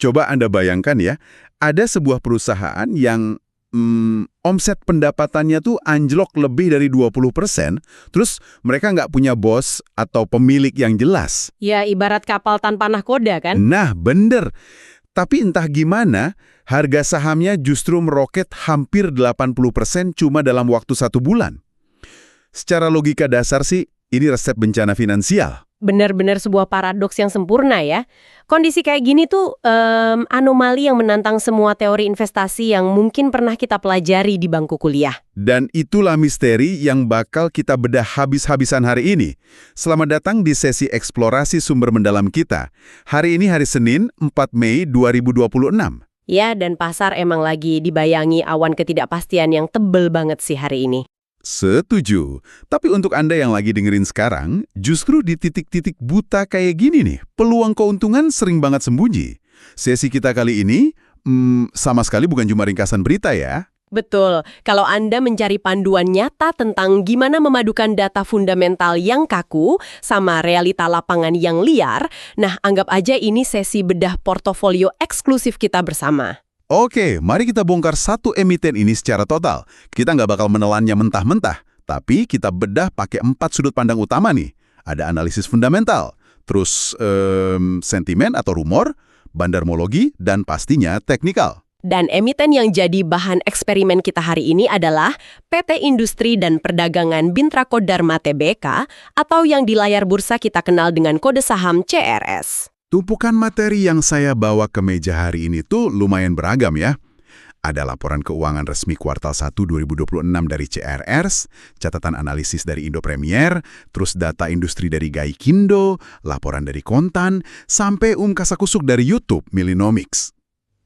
Coba Anda bayangkan ya, ada sebuah perusahaan yang omset pendapatannya tuh anjlok lebih dari 20%, terus mereka nggak punya bos atau pemilik yang jelas. Ya, ibarat kapal tanpa nahkoda kan? Nah, bener. Tapi entah gimana, harga sahamnya justru meroket hampir 80% cuma dalam waktu 1 bulan. Secara logika dasar sih, ini resep bencana finansial. Benar-benar sebuah paradoks yang sempurna ya. Kondisi kayak gini tuh anomali yang menantang semua teori investasi yang mungkin pernah kita pelajari di bangku kuliah. Dan itulah misteri yang bakal kita bedah habis-habisan hari ini. Selamat datang di sesi eksplorasi sumber mendalam kita. Hari ini hari Senin, 4 Mei 2026. Ya, dan pasar emang lagi dibayangi awan ketidakpastian yang tebel banget sih hari ini. Setuju. Tapi untuk Anda yang lagi dengerin sekarang, justru di titik-titik buta kayak gini nih, peluang keuntungan sering banget sembunyi. Sesi kita kali ini, sama sekali bukan cuma ringkasan berita ya. Betul. Kalau Anda mencari panduan nyata tentang gimana memadukan data fundamental yang kaku sama realita lapangan yang liar, nah anggap aja ini sesi bedah portofolio eksklusif kita bersama. Oke, mari kita bongkar satu emiten ini secara total. Kita nggak bakal menelannya mentah-mentah, tapi kita bedah pakai 4 sudut pandang utama nih. Ada analisis fundamental, terus sentimen atau rumor, bandarmologi, dan pastinya teknikal. Dan emiten yang jadi bahan eksperimen kita hari ini adalah PT Industri dan Perdagangan Bintrako Dharma Tbk atau yang di layar bursa kita kenal dengan kode saham CRS. Tumpukan materi yang saya bawa ke meja hari ini tuh lumayan beragam ya. Ada laporan keuangan resmi kuartal 1 2026 dari CRS, catatan analisis dari Indo Premier, terus data industri dari Gaikindo, laporan dari Kontan, sampai kasakusuk dari YouTube, Milinomics.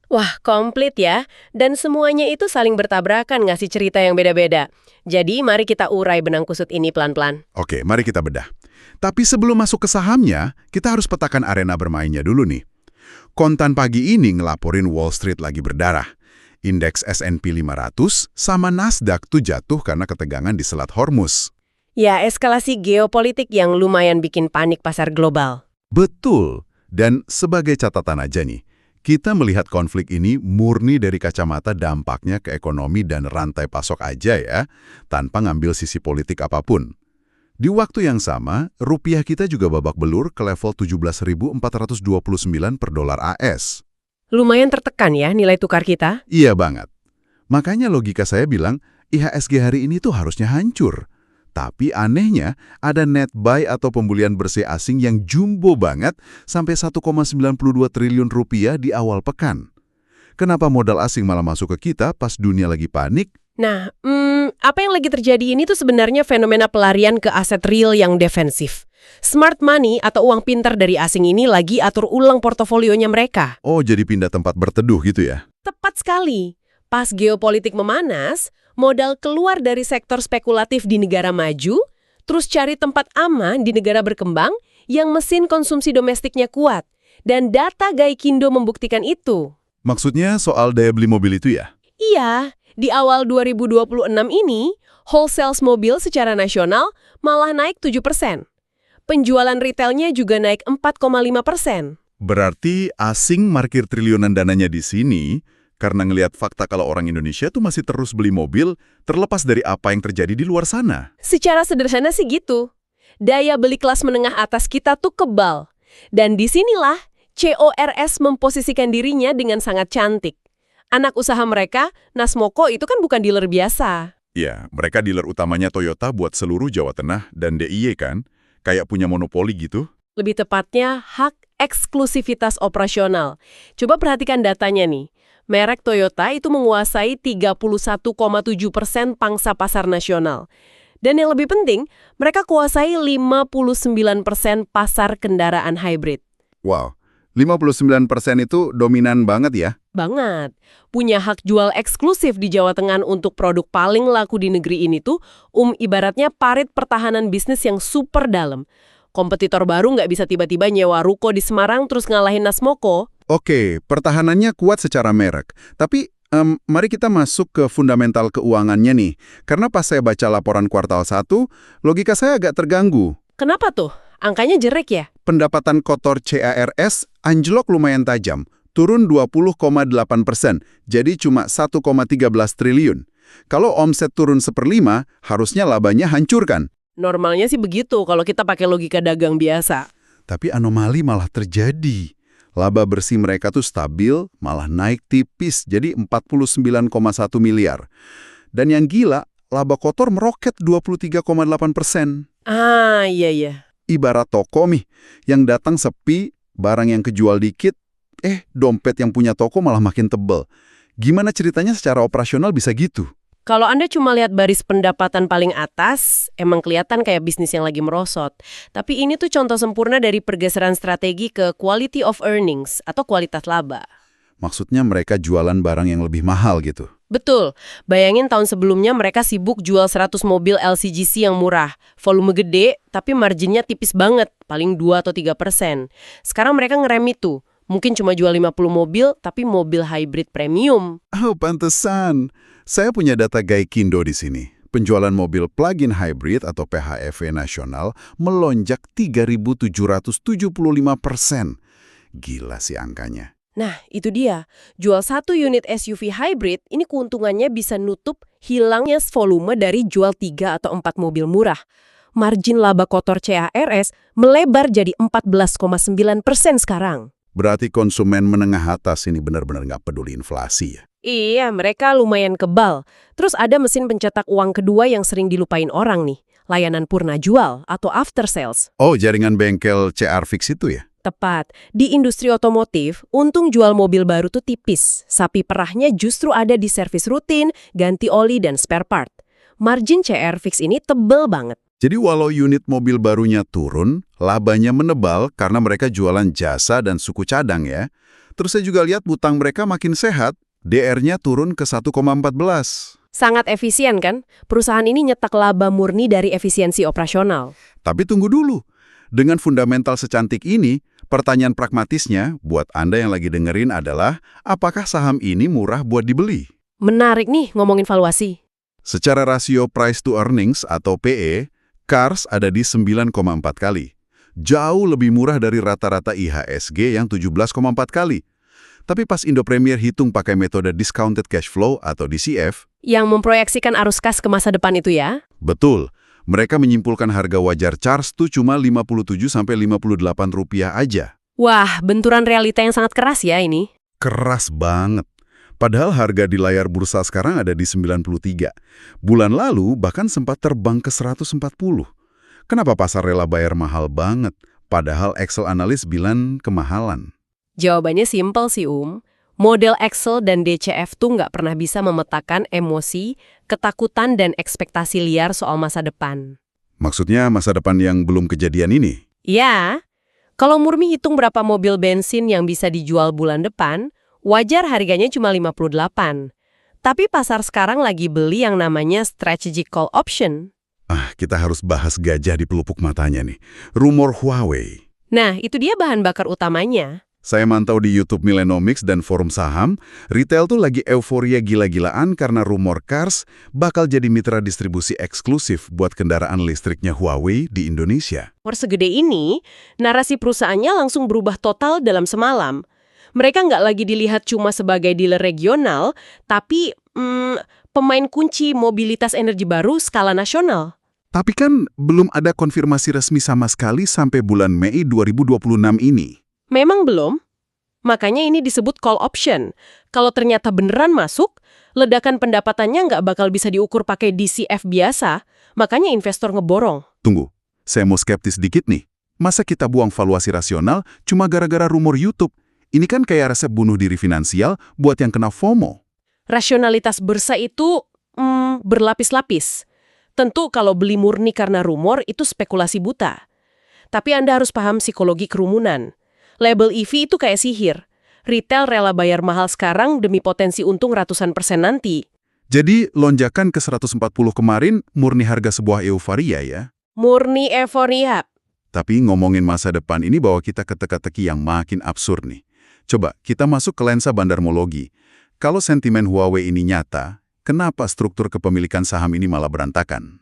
Wah, komplit ya. Dan semuanya itu saling bertabrakan ngasih cerita yang beda-beda. Jadi mari kita urai benang kusut ini pelan-pelan. Oke, mari kita bedah. Tapi sebelum masuk ke sahamnya, kita harus petakan arena bermainnya dulu nih. Kontan pagi ini ngelaporin Wall Street lagi berdarah. Indeks S&P 500 sama Nasdaq tuh jatuh karena ketegangan di Selat Hormuz. Ya, eskalasi geopolitik yang lumayan bikin panik pasar global. Betul. Dan sebagai catatan aja nih, kita melihat konflik ini murni dari kacamata dampaknya ke ekonomi dan rantai pasok aja ya, tanpa ngambil sisi politik apapun. Di waktu yang sama, rupiah kita juga babak belur ke level 17.429 per dolar AS. Lumayan tertekan ya nilai tukar kita? Iya banget. Makanya logika saya bilang, IHSG hari ini tuh harusnya hancur. Tapi anehnya, ada net buy atau pembelian bersih asing yang jumbo banget sampai 1,92 triliun rupiah di awal pekan. Kenapa modal asing malah masuk ke kita pas dunia lagi panik? Nah, apa yang lagi terjadi ini tuh sebenarnya fenomena pelarian ke aset real yang defensif. Smart money atau uang pintar dari asing ini lagi atur ulang portofolionya mereka. Oh, jadi pindah tempat berteduh gitu ya? Tepat sekali. Pas geopolitik memanas, modal keluar dari sektor spekulatif di negara maju, terus cari tempat aman di negara berkembang yang mesin konsumsi domestiknya kuat. Dan data Gaikindo membuktikan itu. Maksudnya soal daya beli mobil itu ya? Iya, di awal 2026 ini, wholesale mobil secara nasional malah naik 7%. Penjualan retailnya juga naik 4,5%. Berarti asing markir triliunan dananya di sini karena ngelihat fakta kalau orang Indonesia tuh masih terus beli mobil terlepas dari apa yang terjadi di luar sana. Secara sederhana sih gitu. Daya beli kelas menengah atas kita tuh kebal. Dan disinilah CORS memposisikan dirinya dengan sangat cantik. Anak usaha mereka, Nasmoko itu kan bukan dealer biasa. Ya, mereka dealer utamanya Toyota buat seluruh Jawa Tengah dan DIY kan? Kayak punya monopoli gitu. Lebih tepatnya, hak eksklusivitas operasional. Coba perhatikan datanya nih. Merek Toyota itu menguasai 31,7% pangsa pasar nasional. Dan yang lebih penting, mereka kuasai 59% pasar kendaraan hybrid. Wow, 59% itu dominan banget ya? Banget. Punya hak jual eksklusif di Jawa Tengah untuk produk paling laku di negeri ini tuh, ibaratnya parit pertahanan bisnis yang super dalam. Kompetitor baru nggak bisa tiba-tiba nyewa ruko di Semarang terus ngalahin Nasmoko. Oke, pertahanannya kuat secara merek. Tapi mari kita masuk ke fundamental keuangannya nih. Karena pas saya baca laporan kuartal 1, logika saya agak terganggu. Kenapa tuh? Angkanya jelek ya? Pendapatan kotor CARS anjlok lumayan tajam. turun 20,8%, jadi cuma 1,13 triliun. Kalau omset turun 1/5, harusnya labanya hancur kan? Normalnya sih begitu kalau kita pakai logika dagang biasa. Tapi anomali malah terjadi. Laba bersih mereka tuh stabil, malah naik tipis, jadi 49,1 miliar. Dan yang gila, laba kotor meroket 23,8%. Ah, iya iya. Ibarat toko nih, yang datang sepi, barang yang kejual dikit, dompet yang punya toko malah makin tebel. Gimana ceritanya secara operasional bisa gitu? Kalau Anda cuma lihat baris pendapatan paling atas, emang kelihatan kayak bisnis yang lagi merosot. Tapi ini tuh contoh sempurna dari pergeseran strategi ke quality of earnings atau kualitas laba. Maksudnya mereka jualan barang yang lebih mahal gitu. Betul. Bayangin tahun sebelumnya mereka sibuk jual 100 mobil LCGC yang murah. Volume gede, tapi marginnya tipis banget, paling 2 atau 3%. Sekarang mereka ngerem itu. Mungkin cuma jual 50 mobil, tapi mobil hybrid premium. Oh, pantesan. Saya punya data Gaikindo di sini. Penjualan mobil plug-in hybrid atau PHEV nasional melonjak 3.775%. Gila sih angkanya. Nah, itu dia. Jual 1 unit SUV hybrid, ini keuntungannya bisa nutup hilangnya volume dari jual 3 atau 4 mobil murah. Margin laba kotor CARS melebar jadi 14,9% sekarang. Berarti konsumen menengah atas ini benar-benar nggak peduli inflasi ya? Iya, mereka lumayan kebal. Terus ada mesin pencetak uang kedua yang sering dilupain orang nih. Layanan purna jual atau after sales. Oh, jaringan bengkel CR Fix itu ya? Tepat. Di industri otomotif, untung jual mobil baru tuh tipis. Sapi perahnya justru ada di servis rutin, ganti oli, dan spare part. Margin CR Fix ini tebel banget. Jadi walau unit mobil barunya turun, labanya menebal karena mereka jualan jasa dan suku cadang ya. Terus saya juga lihat hutang mereka makin sehat, DR-nya turun ke 1,14. Sangat efisien kan? Perusahaan ini nyetak laba murni dari efisiensi operasional. Tapi tunggu dulu. Dengan fundamental secantik ini, pertanyaan pragmatisnya buat Anda yang lagi dengerin adalah, apakah saham ini murah buat dibeli? Menarik nih ngomongin valuasi. Secara rasio price to earnings atau PE, Kars ada di 9,4 kali. Jauh lebih murah dari rata-rata IHSG yang 17,4 kali. Tapi pas Indo Premier hitung pakai metode discounted cash flow atau DCF, Yang memproyeksikan arus kas ke masa depan itu ya? betul, mereka menyimpulkan harga wajar Kars tuh cuma 57–58 rupiah aja. Wah, benturan realita yang sangat keras ya ini. Keras banget. Padahal harga di layar bursa sekarang ada di 93. Bulan lalu bahkan sempat terbang ke 140. Kenapa pasar rela bayar mahal banget? Padahal Excel analis bilang kemahalan. Jawabannya simpel sih, Model Excel dan DCF tuh nggak pernah bisa memetakan emosi, ketakutan, dan ekspektasi liar soal masa depan. Maksudnya masa depan yang belum kejadian ini? Ya, kalau murni hitung berapa mobil bensin yang bisa dijual bulan depan, wajar harganya cuma 58. Tapi pasar sekarang lagi beli yang namanya strategic call option. Kita harus bahas gajah di pelupuk matanya nih. Rumor Huawei. Nah, itu dia bahan bakar utamanya. Saya mantau di YouTube Millennomics dan forum saham, retail tuh lagi euforia gila-gilaan karena rumor Kars bakal jadi mitra distribusi eksklusif buat kendaraan listriknya Huawei di Indonesia. Segede ini, narasi perusahaannya langsung berubah total dalam semalam. Mereka nggak lagi dilihat cuma sebagai dealer regional, tapi pemain kunci mobilitas energi baru skala nasional. Tapi kan belum ada konfirmasi resmi sama sekali sampai bulan Mei 2026 ini. Memang belum. Makanya ini disebut call option. Kalau ternyata beneran masuk, ledakan pendapatannya nggak bakal bisa diukur pakai DCF biasa, makanya investor ngeborong. Tunggu, saya mau skeptis dikit nih. Masa kita buang valuasi rasional cuma gara-gara rumor YouTube? Ini kan kayak resep bunuh diri finansial buat yang kena FOMO. Rasionalitas bursa itu berlapis-lapis. Tentu kalau beli murni karena rumor itu spekulasi buta. Tapi Anda harus paham psikologi kerumunan. Label EV itu kayak sihir. Retail rela bayar mahal sekarang demi potensi untung ratusan persen nanti. Jadi lonjakan ke 140 kemarin murni harga sebuah euforia ya? Murni euforia. Tapi ngomongin masa depan ini bawa kita ke teka-teki yang makin absurd nih. Coba kita masuk ke lensa bandarmologi. Kalau sentimen Huawei ini nyata, kenapa struktur kepemilikan saham ini malah berantakan?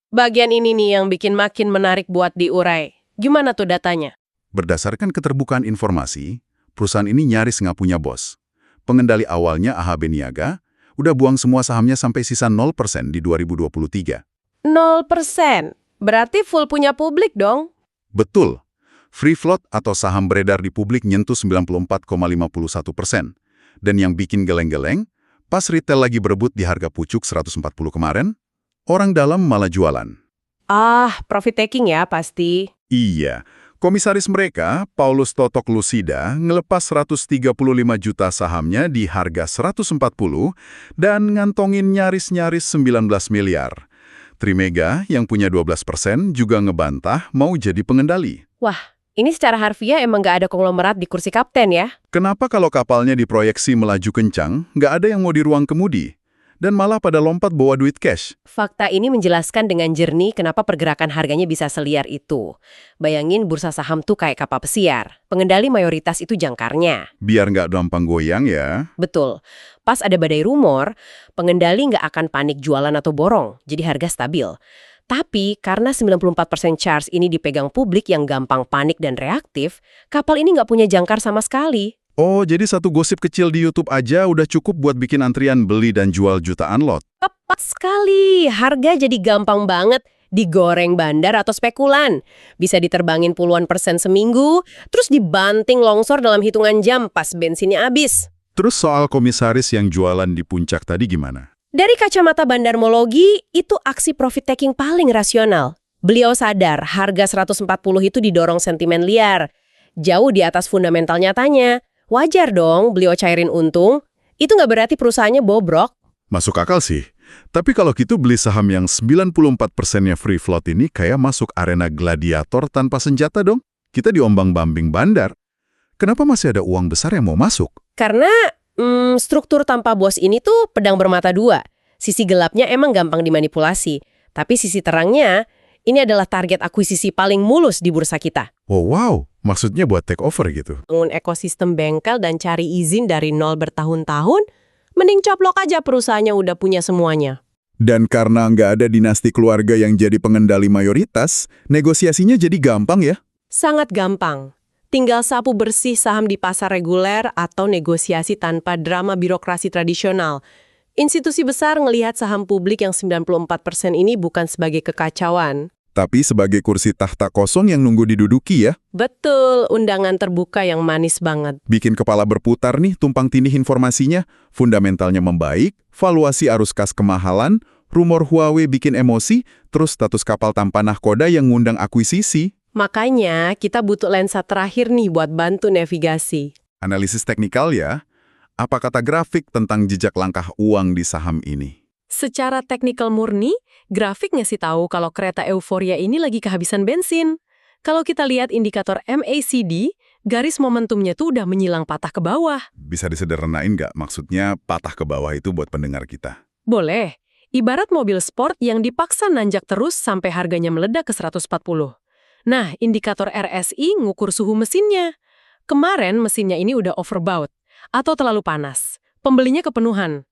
Bagian ini nih yang bikin makin menarik buat diurai. Gimana tuh datanya? Berdasarkan keterbukaan informasi, perusahaan ini nyaris nggak punya bos. Pengendali awalnya AHB Niaga udah buang semua sahamnya sampai sisa 0% di 2023. 0%. Berarti full punya publik dong? Betul. Free float atau saham beredar di publik nyentuh 94,51%. Dan yang bikin geleng-geleng, pas retail lagi berebut di harga pucuk 140 kemarin, orang dalam malah jualan. Ah, profit taking ya pasti. Iya. Komisaris mereka, Paulus Totok Lusida, ngelepas 135 juta sahamnya di harga 140 dan ngantongin nyaris-nyaris 19 miliar. Trimega yang punya 12% juga ngebantah mau jadi pengendali. Wah, ini secara harfiah emang nggak ada konglomerat di kursi kapten ya? Kenapa kalau kapalnya diproyeksi melaju kencang, nggak ada yang mau di ruang kemudi? Dan malah pada lompat bawa duit cash. Fakta ini menjelaskan dengan jernih kenapa pergerakan harganya bisa seliar itu. Bayangin bursa saham tuh kayak kapal pesiar. Pengendali mayoritas itu jangkarnya. Biar nggak gampang goyang ya. Betul. Pas ada badai rumor, pengendali nggak akan panik jualan atau borong, jadi harga stabil. Tapi karena 94% charge ini dipegang publik yang gampang panik dan reaktif, kapal ini nggak punya jangkar sama sekali. Oh, jadi satu gosip kecil di YouTube aja udah cukup buat bikin antrian beli dan jual jutaan lot. Tepat sekali, harga jadi gampang banget digoreng bandar atau spekulan. Bisa diterbangin puluhan persen seminggu, terus dibanting longsor dalam hitungan jam pas bensinnya habis. Terus soal komisaris yang jualan di puncak tadi gimana? Dari kacamata bandarmologi, itu aksi profit taking paling rasional. Beliau sadar harga 140 itu didorong sentimen liar. Jauh di atas fundamental nyatanya. Wajar dong beliau cairin untung. Itu nggak berarti perusahaannya bobrok. Masuk akal sih. Tapi kalau gitu beli saham yang 94%-nya free float ini kayak masuk arena gladiator tanpa senjata dong. Kita diombang-bambing bandar. Kenapa masih ada uang besar yang mau masuk? Karena struktur tanpa bos ini tuh pedang bermata dua. Sisi gelapnya emang gampang dimanipulasi. Tapi sisi terangnya, ini adalah target akuisisi paling mulus di bursa kita. Oh wow, maksudnya buat take over gitu. Bangun ekosistem bengkel dan cari izin dari nol bertahun-tahun, mending coplok aja perusahaannya udah punya semuanya. Dan karena nggak ada dinasti keluarga yang jadi pengendali mayoritas, negosiasinya jadi gampang ya? Sangat gampang. Tinggal sapu bersih saham di pasar reguler atau negosiasi tanpa drama birokrasi tradisional. Institusi besar ngelihat saham publik yang 94% ini bukan sebagai kekacauan. Tapi sebagai kursi tahta kosong yang nunggu diduduki ya? Betul, undangan terbuka yang manis banget. Bikin kepala berputar nih tumpang tindih informasinya, fundamentalnya membaik, valuasi arus kas kemahalan, rumor Huawei bikin emosi, terus status kapal tanpa nahkoda yang ngundang akuisisi. Makanya kita butuh lensa terakhir nih buat bantu navigasi. Analisis teknikal ya, apa kata grafik tentang jejak langkah uang di saham ini? Secara teknikal murni, grafik ngasih tahu kalau kereta euforia ini lagi kehabisan bensin. Kalau kita lihat indikator MACD, garis momentumnya tuh udah menyilang patah ke bawah. Bisa disederhanain nggak maksudnya patah ke bawah itu buat pendengar kita? Boleh. Ibarat mobil sport yang dipaksa nanjak terus sampai harganya meledak ke 140. Nah, indikator RSI ngukur suhu mesinnya. Kemarin mesinnya ini udah overbought atau terlalu panas. Pembelinya kepenuhan.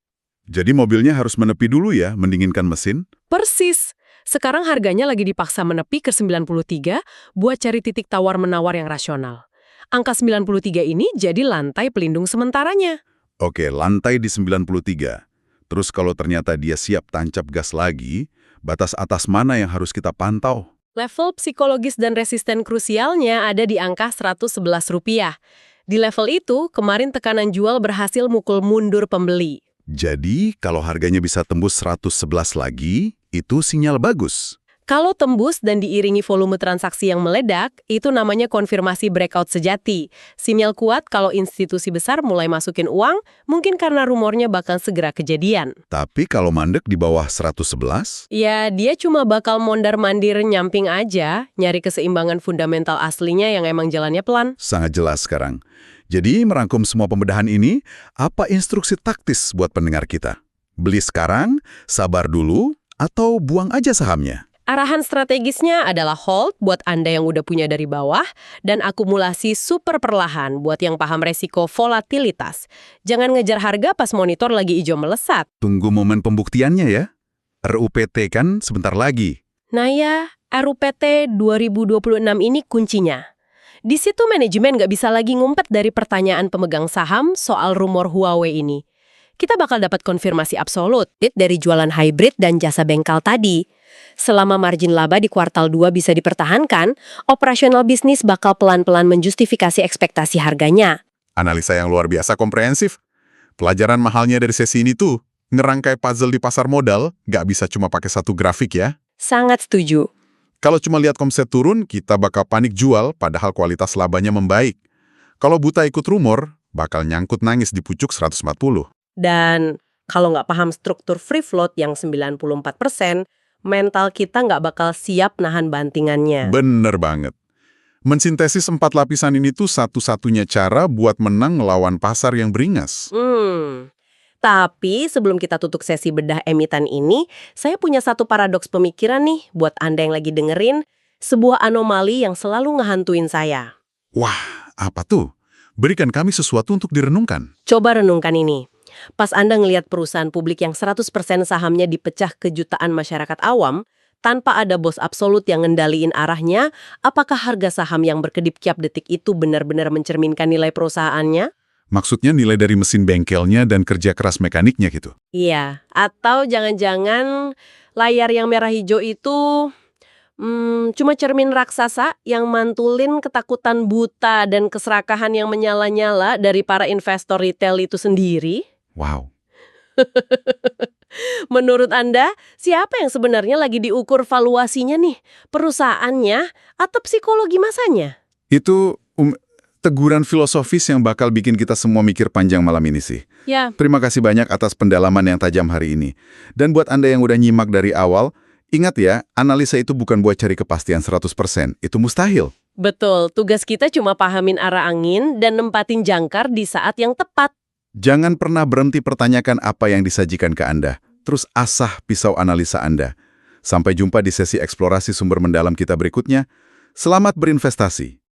Jadi mobilnya harus menepi dulu ya, mendinginkan mesin? Persis. Sekarang harganya lagi dipaksa menepi ke 93 buat cari titik tawar-menawar yang rasional. Angka 93 ini jadi lantai pelindung sementaranya. Oke, lantai di 93. Terus kalau ternyata dia siap tancap gas lagi, batas atas mana yang harus kita pantau? Level psikologis dan resisten krusialnya ada di angka Rp111. Di level itu, kemarin tekanan jual berhasil mukul mundur pembeli. Jadi, kalau harganya bisa tembus 111 lagi, itu sinyal bagus. Kalau tembus dan diiringi volume transaksi yang meledak, itu namanya konfirmasi breakout sejati. Sinyal kuat kalau institusi besar mulai masukin uang, mungkin karena rumornya bakal segera kejadian. Tapi kalau mandek di bawah 111? Ya, dia cuma bakal mondar-mandir nyamping aja, nyari keseimbangan fundamental aslinya yang emang jalannya pelan. Sangat jelas sekarang. Jadi, merangkum semua pembedahan ini, apa instruksi taktis buat pendengar kita? Beli sekarang, sabar dulu, atau buang aja sahamnya? Arahan strategisnya adalah hold buat Anda yang udah punya dari bawah dan akumulasi super perlahan buat yang paham resiko volatilitas. Jangan ngejar harga pas monitor lagi hijau melesat. Tunggu momen pembuktiannya ya. RUPT kan sebentar lagi. Nah ya, RUPT 2026 ini kuncinya. Di situ manajemen nggak bisa lagi ngumpet dari pertanyaan pemegang saham soal rumor Huawei ini. Kita bakal dapat konfirmasi absolut dari jualan hybrid dan jasa bengkel tadi. Selama margin laba di kuartal 2 bisa dipertahankan, operasional bisnis bakal pelan-pelan menjustifikasi ekspektasi harganya. Analisa yang luar biasa komprehensif. Pelajaran mahalnya dari sesi ini tuh, ngerangkai puzzle di pasar modal, nggak bisa cuma pakai satu grafik ya. Sangat setuju. Kalau cuma lihat komset turun, kita bakal panik jual padahal kualitas labanya membaik. Kalau buta ikut rumor, bakal nyangkut nangis di pucuk 140. Dan kalau nggak paham struktur free float yang 94%, mental kita nggak bakal siap nahan bantingannya. Bener banget. Mensintesis 4 lapisan ini tuh satu-satunya cara buat menang ngelawan pasar yang beringas. Tapi sebelum kita tutup sesi bedah emiten ini, saya punya satu paradoks pemikiran nih buat Anda yang lagi dengerin, sebuah anomali yang selalu ngehantuin saya. Wah, apa tuh? Berikan kami sesuatu untuk direnungkan. Coba renungkan ini. Pas Anda ngelihat perusahaan publik yang 100% sahamnya dipecah ke jutaan masyarakat awam, tanpa ada bos absolut yang ngendaliin arahnya, apakah harga saham yang berkedip tiap detik itu benar-benar mencerminkan nilai perusahaannya? Maksudnya nilai dari mesin bengkelnya dan kerja keras mekaniknya gitu. Iya, atau jangan-jangan layar yang merah hijau itu cuma cermin raksasa yang mantulin ketakutan buta dan keserakahan yang menyala-nyala dari para investor retail itu sendiri? Wow. Menurut Anda, siapa yang sebenarnya lagi diukur valuasinya nih? Perusahaannya atau psikologi masanya? Itu teguran filosofis yang bakal bikin kita semua mikir panjang malam ini sih. Ya. Terima kasih banyak atas pendalaman yang tajam hari ini. Dan buat Anda yang udah nyimak dari awal, ingat ya, analisa itu bukan buat cari kepastian 100%. Itu mustahil. Betul, tugas kita cuma pahamin arah angin dan nempatin jangkar di saat yang tepat. Jangan pernah berhenti pertanyakan apa yang disajikan ke Anda. Terus asah pisau analisa Anda. Sampai jumpa di sesi eksplorasi sumber mendalam kita berikutnya. Selamat berinvestasi.